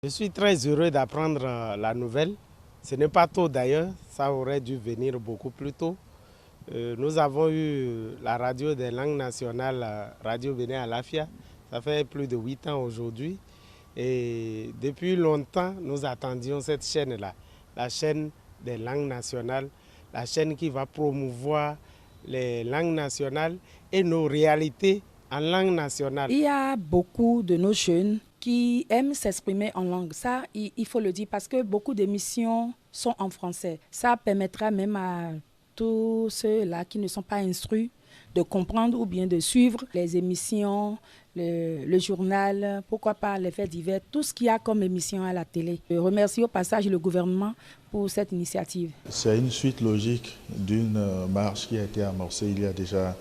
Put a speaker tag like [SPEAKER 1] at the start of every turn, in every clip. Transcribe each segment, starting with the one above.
[SPEAKER 1] Je suis très heureux d'apprendre la nouvelle. Ce n'est pas tôt d'ailleurs, ça aurait dû venir beaucoup plus tôt. Nous avons eu la radio des langues nationales, Radio Bénin Alafia. Ça fait plus de 8 ans aujourd'hui. Et depuis longtemps, nous attendions cette chaîne-là, la chaîne des langues nationales, la chaîne qui va promouvoir les langues nationales et nos réalités en langue nationale.
[SPEAKER 2] Il y a beaucoup de nos jeunes qui aiment s'exprimer en langue. Ça, il faut le dire parce que beaucoup d'émissions sont en français. Ça permettra même à tous ceux-là qui ne sont pas instruits de comprendre ou bien de suivre les émissions, le journal, pourquoi pas les faits divers, tout ce qu'il y a comme émission à la télé. Je remercie au passage le gouvernement pour cette initiative.
[SPEAKER 3] C'est une suite logique d'une marche qui a été amorcée il y a déjà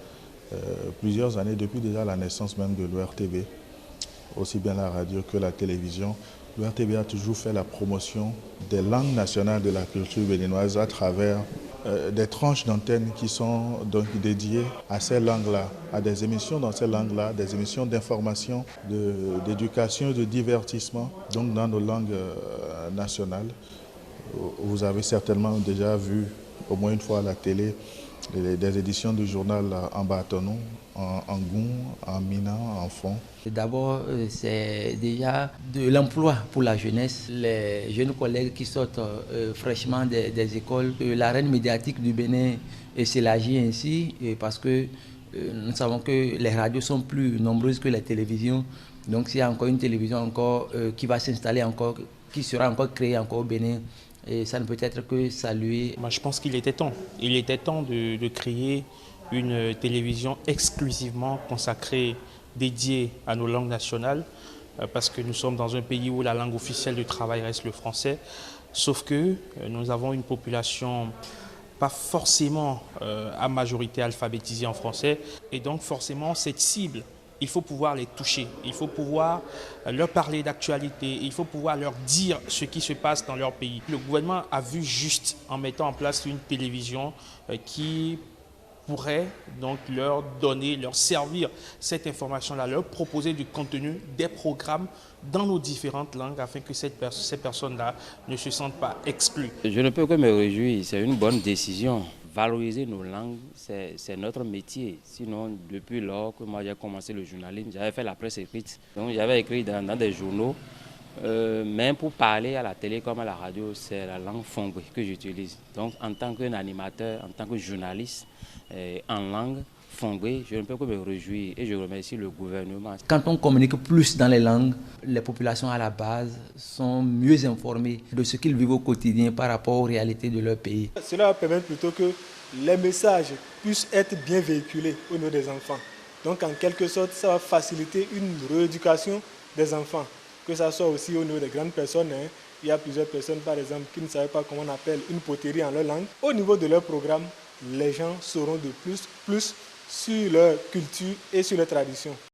[SPEAKER 3] plusieurs années, depuis déjà la naissance même de l'ORTB, aussi bien la radio que la télévision. L'ORTB a toujours fait la promotion des langues nationales de la culture béninoise à travers des tranches d'antenne qui sont donc dédiées à ces langues-là, à des émissions dans ces langues-là, des émissions d'information, d'éducation, de divertissement, donc dans nos langues nationales. Vous avez certainement déjà vu au moins une fois à la télé des éditions du journal en bâtonneau, en goût, en mina, en fond.
[SPEAKER 4] D'abord, c'est déjà de l'emploi pour la jeunesse. Les jeunes collègues qui sortent fraîchement des écoles. L'arène médiatique du Bénin s'élargit ainsi parce que nous savons que les radios sont plus nombreuses que les télévisions. Donc s'il y a encore une télévision encore, qui va s'installer encore, qui sera encore créée encore au Bénin, et ça ne peut être que saluer.
[SPEAKER 5] Je pense qu'il était temps. Il était temps de créer une télévision exclusivement consacrée, dédiée à nos langues nationales, parce que nous sommes dans un pays où la langue officielle de travail reste le français, sauf que nous avons une population pas forcément à majorité alphabétisée en français, et donc forcément cette cible, il faut pouvoir les toucher, il faut pouvoir leur parler d'actualité, il faut pouvoir leur dire ce qui se passe dans leur pays. Le gouvernement a vu juste en mettant en place une télévision qui pourrait donc leur donner, leur servir cette information-là, leur proposer du contenu, des programmes dans nos différentes langues afin que ces personnes-là ne se sentent pas exclues.
[SPEAKER 6] Je ne peux que me réjouir, c'est une bonne décision. Valoriser nos langues, c'est notre métier. Sinon, depuis lors que moi j'ai commencé le journalisme, j'avais fait la presse écrite. Donc j'avais écrit dans des journaux. Même pour parler à la télé comme à la radio, c'est la langue fongbé que j'utilise. Donc en tant qu'animateur, en tant que journaliste en langue fongbé, je ne peux que me réjouir et je remercie le gouvernement.
[SPEAKER 4] Quand on communique plus dans les langues, les populations à la base sont mieux informées de ce qu'ils vivent au quotidien par rapport aux réalités de leur pays.
[SPEAKER 7] Cela va permettre plutôt que les messages puissent être bien véhiculés au niveau des enfants. Donc en quelque sorte, ça va faciliter une rééducation des enfants. Que ce soit aussi au niveau des grandes personnes. Il y a plusieurs personnes, par exemple, qui ne savaient pas comment on appelle une poterie en leur langue. Au niveau de leur programme, les gens sauront de plus sur leur culture et sur leur tradition.